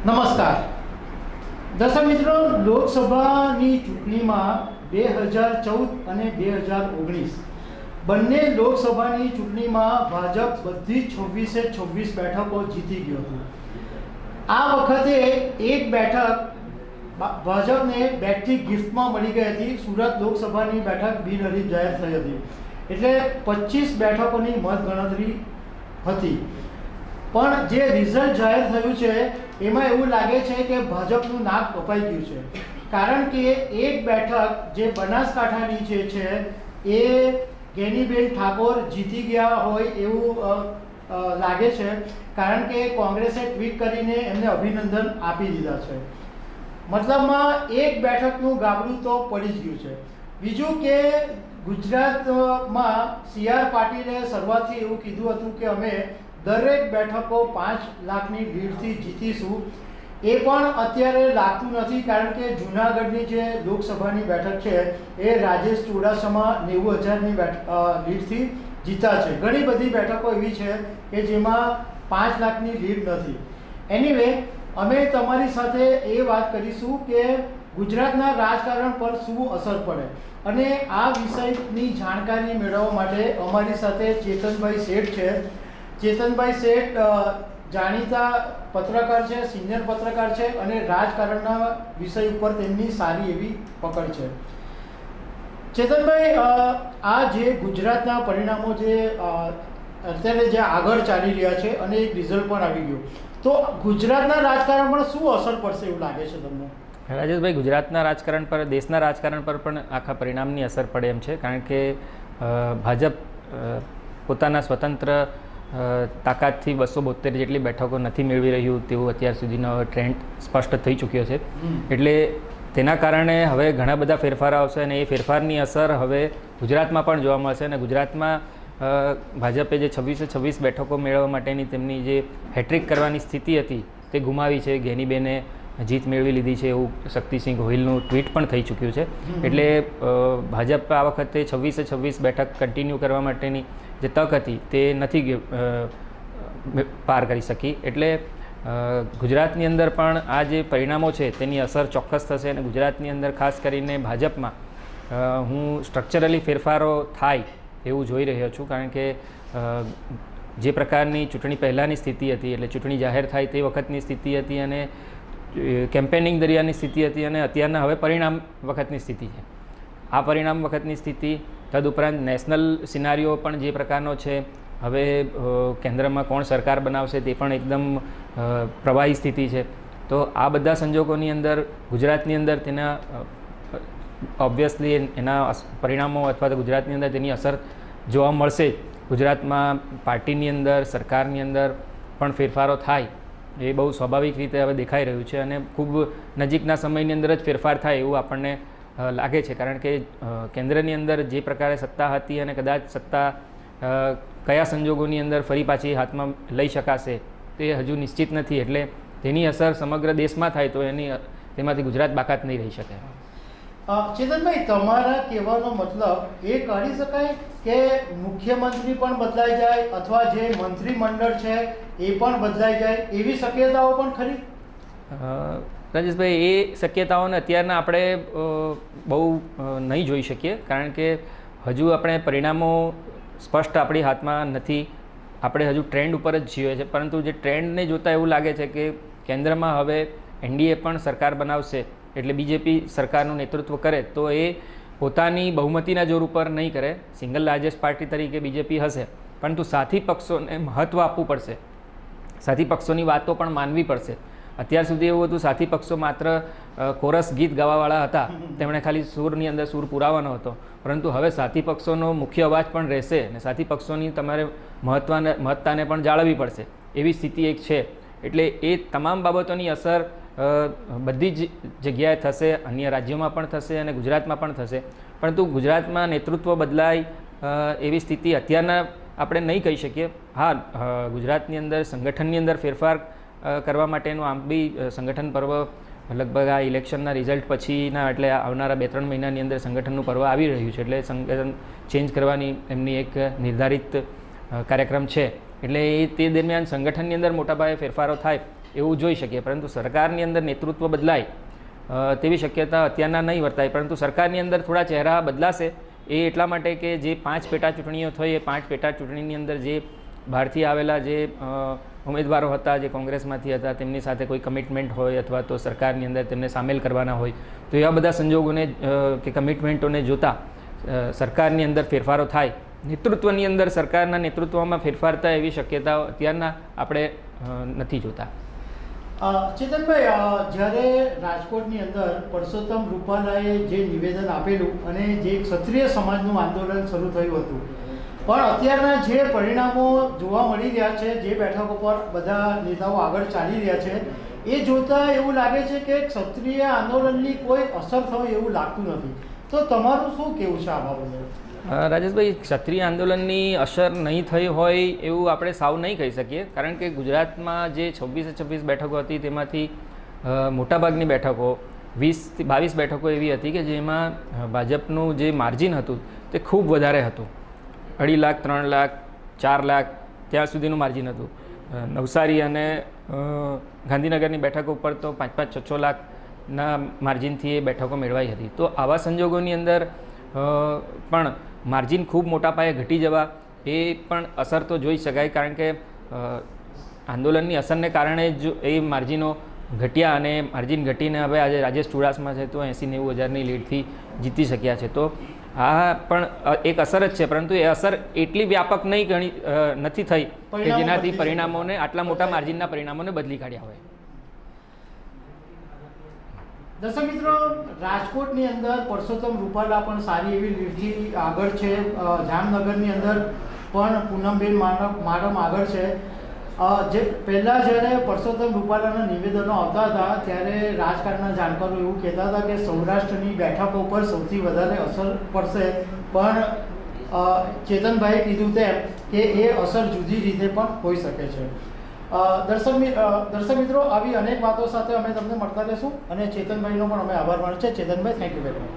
નમસ્કાર દર્શક મિત્રો, લોકસભાની ચૂંટણીમાં 2014 અને 2019 બંને લોકસભાની ચૂંટણીમાં ભાજપ બધી 26 બેઠકો જીતી ગયું હતું. આ વખતે એક બેઠક ભાજપને બેઠથી ગિફ્ટમાં મળી ગઈ હતી. સુરત લોકસભાની બેઠક બિનહરીફ જાહેર થઈ હતી, એટલે 25 બેઠકોની મતગણતરી હતી. પણ જે રિઝલ્ટ જાહેર થયું છે એમાં એવું લાગે છે કે ભાજપનું નાક કપાઈ ગયું છે, કારણ કે એક બેઠક જે બનાસકાંઠાની છે એ ગેનીબેન ઠાકોર જીતી ગયા હોય એવું લાગે છે, કારણ કે કોંગ્રેસે ટ્વીટ કરીને એમને અભિનંદન આપી દીધા છે. મતલબમાં એક બેઠકનું ગાબડું તો પડી જ ગયું છે. બીજું કે ગુજરાતમાં CR પાટીલે શરૂઆતથી એવું કીધું હતું કે અમે દરેક બેઠકો 5 લાખની લીડથી જીતીશું. એ પણ અત્યારે લાગતું નથી, કારણ કે જૂનાગઢની જે લોકસભાની બેઠક છે એ રાજેશ ચુડાસમા 90,000ની લીડથી જીતા છે. ઘણી બધી બેઠકો એવી છે કે જેમાં 5 લાખની લીડ નથી. એનીવે, અમે તમારી સાથે એ વાત કરીશું કે ગુજરાતના રાજકારણ પર શું અસર પડે, અને આ વિષયની જાણકારી મેળવવા માટે અમારી સાથે ચેતનભાઈ શેઠ છે. ચેતનભાઈ શેઠ જાણીતા પત્રકાર છે, સિનિયર પત્રકાર છે, અને રાજકારણના વિષય ઉપર તેમની સારી એવી પકડ છે. ચેતનભાઈ, આ જે ગુજરાતના પરિણામો જે અત્યારે જે આગળ ચાલી રહ્યા છે અને એક રિઝલ્ટ પણ આવી ગયું, તો ગુજરાતના રાજકારણ પર શું અસર પડશે એવું લાગે છે તમને? રાજેશભાઈ, ગુજરાતના રાજકારણ પર, દેશના રાજકારણ પર પણ આખા પરિણામની અસર પડે એમ છે, કારણ કે ભાજપ પોતાના સ્વતંત્ર તાકાતથી 272 જેટલી બેઠકો નથી મેળવી રહ્યું તેવું અત્યાર સુધીનો ટ્રેન્ડ સ્પષ્ટ થઈ ચૂક્યો છે. એટલે તેના કારણે હવે ઘણા બધા ફેરફારો આવશે, અને એ ફેરફારની અસર હવે ગુજરાતમાં પણ જોવા મળશે. અને ગુજરાતમાં ભાજપે જે 26 બેઠકો મેળવવા માટેની તેમની જે હેટ્રિક કરવાની સ્થિતિ હતી તે ગુમાવી છે. ગેનીબેને જીત મેળવી લીધી છે એવું શક્તિસિંહ ગોહિલનું ટ્વીટ પણ થઈ ચૂક્યું છે. એટલે ભાજપ આ વખતે 26 બેઠક કન્ટિન્યુ કરવા માટેની જે તક હતી તે નથી પાર કરી શકી. એટલે ગુજરાતની અંદર પણ આ જે પરિણામો છે તેની અસર ચોક્કસ થશે, અને ગુજરાતની અંદર ખાસ કરીને ભાજપમાં હું સ્ટ્રક્ચરલી ફેરફારો થાય એવું જોઈ રહ્યો છું, કારણ કે જે પ્રકારની ચૂંટણી પહેલાંની સ્થિતિ હતી, એટલે ચૂંટણી જાહેર થાય તે વખતની સ્થિતિ હતી, અને કેમ્પેનિંગ દરમિયાનની સ્થિતિ હતી, અને અત્યારના હવે પરિણામ વખતની સ્થિતિ છે. આ પરિણામ વખતની સ્થિતિ તદુપરાંત નેશનલ સિનારીઓ પણ જે પ્રકારનો છે, હવે કેન્દ્રમાં કોણ સરકાર બનાવશે તે પણ એકદમ પ્રવાહી સ્થિતિ છે. તો આ બધા સંજોગોની અંદર ગુજરાતની અંદર તેના ઓબ્વિયસલી એના પરિણામો અથવા તો ગુજરાતની અંદર તેની અસર જોવા મળશે. ગુજરાતમાં પાર્ટીની અંદર, સરકારની અંદર પણ ફેરફારો થાય એ બહુ સ્વાભાવિક રીતે હવે દેખાઈ રહ્યું છે, અને ખૂબ નજીકના સમયની અંદર જ ફેરફાર થાય એવું આપણને લાગે છે. કારણ કે કેન્દ્રની અંદર જે પ્રકારે સત્તા હતી અને કદાચ સત્તા કયા સંજોગોની અંદર ફરી પાછી હાથમાં લઈ શકાશે તે હજુ નિશ્ચિત નથી. એટલે તેની અસર સમગ્ર દેશમાં થાય તો તેમાંથી ગુજરાત બાકાત નહીં રહી શકે. ચેતનભાઈ, તમારા કહેવાનો મતલબ એ કાઢી શકાય કે મુખ્યમંત્રી પણ બદલાઈ જાય અથવા જે મંત્રીમંડળ છે એ પણ બદલાઈ જાય, એવી શક્યતાઓ પણ ખરી? રાજેશભાઈ, એ શક્યતાઓને અત્યારના આપણે બહુ નહીં જોઈ શકીએ, કારણ કે હજુ આપણે પરિણામો સ્પષ્ટ આપણી હાથમાં નથી. આપણે હજુ ટ્રેન્ડ ઉપર જ જીવે છે, પરંતુ જે ટ્રેન્ડને જોતાં એવું લાગે છે કે કેન્દ્રમાં હવે NDA પણ સરકાર બનાવશે, એટલે બીજેપી સરકારનું નેતૃત્વ કરે તો એ પોતાની બહુમતીના જોર ઉપર નહીં કરે. સિંગલ લાર્જેસ્ટ પાર્ટી તરીકે બીજેપી હશે, પરંતુ સાથી પક્ષોને મહત્ત્વ આપવું પડશે, સાથી પક્ષોની વાતો પણ માનવી પડશે. અત્યાર સુધી એવું હતું, સાથી પક્ષો માત્ર કોરસ ગીત ગાવાવાળા હતા, તેમણે ખાલી સૂરની અંદર સૂર પુરાવાનો હતો. પરંતુ હવે સાથી પક્ષોનો મુખ્ય અવાજ પણ રહેશે, અને સાથી પક્ષોની તમારે મહત્તાને પણ જાળવવી પડશે એવી સ્થિતિ એક છે. એટલે એ તમામ બાબતોની અસર બધી જ જગ્યાએ થશે, અન્ય રાજ્યોમાં પણ થશે અને ગુજરાતમાં પણ થશે. પરંતુ ગુજરાતમાં નેતૃત્વ બદલાય એવી સ્થિતિ અત્યારના આપણે નહીં કહી શકીએ. હા, ગુજરાતની અંદર સંગઠનની અંદર ફેરફાર કરવા માટેનું આમ બી સંગઠન પર્વ લગભગ આ ઇલેક્શનના રિઝલ્ટ પછીના, એટલે આવનારા 2-3 મહિનાની અંદર સંગઠનનું પર્વ આવી રહ્યું છે. એટલે સંગઠન ચેન્જ કરવાની એમની એક નિર્ધારિત કાર્યક્રમ છે. એટલે તે દરમિયાન સંગઠનની અંદર મોટાપાયે ફેરફારો થાય એવું જોઈ શકીએ, પરંતુ સરકારની અંદર નેતૃત્વ બદલાય તેવી શક્યતા અત્યારના નહીં વર્તાય. પરંતુ સરકારની અંદર થોડા ચહેરા બદલાશે એ એટલા માટે કે જે 5 પેટા ચૂંટણીઓ થઈ એ 5 પેટા ચૂંટણીની અંદર જે બહારથી આવેલા જે ઉમેદવારો હતા, જે કોંગ્રેસમાંથી હતા, તેમની સાથે કોઈ કમિટમેન્ટ હોય અથવા તો સરકારની અંદર તેમને સામેલ કરવાના હોય, તો એવા બધા સંજોગોને કે કમિટમેન્ટોને જોતા સરકારની અંદર ફેરફારો થાય, નેતૃત્વની અંદર સરકારના નેતૃત્વમાં ફેરફાર થાય એવી શક્યતાઓ અત્યારના આપણે નથી જોતા. ચેતનભાઈ, જ્યારે રાજકોટની અંદર પરસોત્તમ રૂપાલાએ જે નિવેદન આપેલું અને જે ક્ષત્રિય સમાજનું આંદોલન શરૂ થયું હતું, પણ અત્યારના જે પરિણામો જોવા મળી રહ્યા છે, જે બેઠકો પર બધા નેતાઓ આગળ ચાલી રહ્યા છે, એ જોતાં એવું લાગે છે કે ક્ષત્રિય આંદોલનની કોઈ અસર થઈ એવું લાગતું નથી. તો તમારું શું કહેવું છે આ બાબતે? રાજેશભાઈ, ક્ષત્રિય આંદોલનની અસર નહીં થઈ હોય એવું આપણે સાવ નહીં કહી શકીએ, કારણ કે ગુજરાતમાં જે 26 બેઠકો હતી તેમાંથી મોટાભાગની બેઠકો 20 થી 22 બેઠકો એવી હતી કે જેમાં ભાજપનું જે માર્જિન હતું તે ખૂબ વધારે હતું. 2.5 લાખ, 3 લાખ, 4 લાખ ત્યાં સુધીનું માર્જિન હતું. નવસારી અને ગાંધીનગરની બેઠકો ઉપર તો 5-5, 6-6 લાખના માર્જિનથી એ બેઠકો મેળવાઈ હતી. તો આવા સંજોગોની અંદર પણ માર્જિન ખૂબ મોટા પાયે ઘટી જવા એ પણ અસર તો જોઈ શકાય, કારણ કે આંદોલનની અસરને કારણે જ એ માર્જિનો ઘટ્યા અને માર્જિન ઘટીને હવે આજે રાજેશ ચુડાસમા છે તો 80-90 હજારની લીડથી જીતી શક્યા છે. તો આ પણ એક અસર જ છે, પરંતુ એ અસર એટલી વ્યાપક નથી થઈ કે જેનાથી પરિણામોને, આટલા મોટા માર્જિનના પરિણામોને બદલી કાઢ્યા હોય. દર્શક મિત્રો, રાજકોટની અંદર પરસોત્તમ રૂપાલા પણ સારી એવી લીડથી આગળ છે. જામનગરની અંદર પણ પૂનમબેન માડમ આગળ છે. જે પહેલાં જ્યારે પરસોત્તમ રૂપાલાના નિવેદનો આવતા હતા ત્યારે રાજકારણના જાણકારો એવું કહેતા હતા કે સૌરાષ્ટ્રની બેઠકો પર સૌથી વધારે અસર પડશે, પણ ચેતનભાઈએ કીધું તેમ કે એ અસર જુદી રીતે પણ હોઈ શકે છે. દર્શક મિત્રો, આવી અનેક વાતો સાથે અમે તમને મળતા રહેશું અને ચેતનભાઈનો પણ અમે આભાર માનીએ છીએ. Chetanbhai, thank you very much.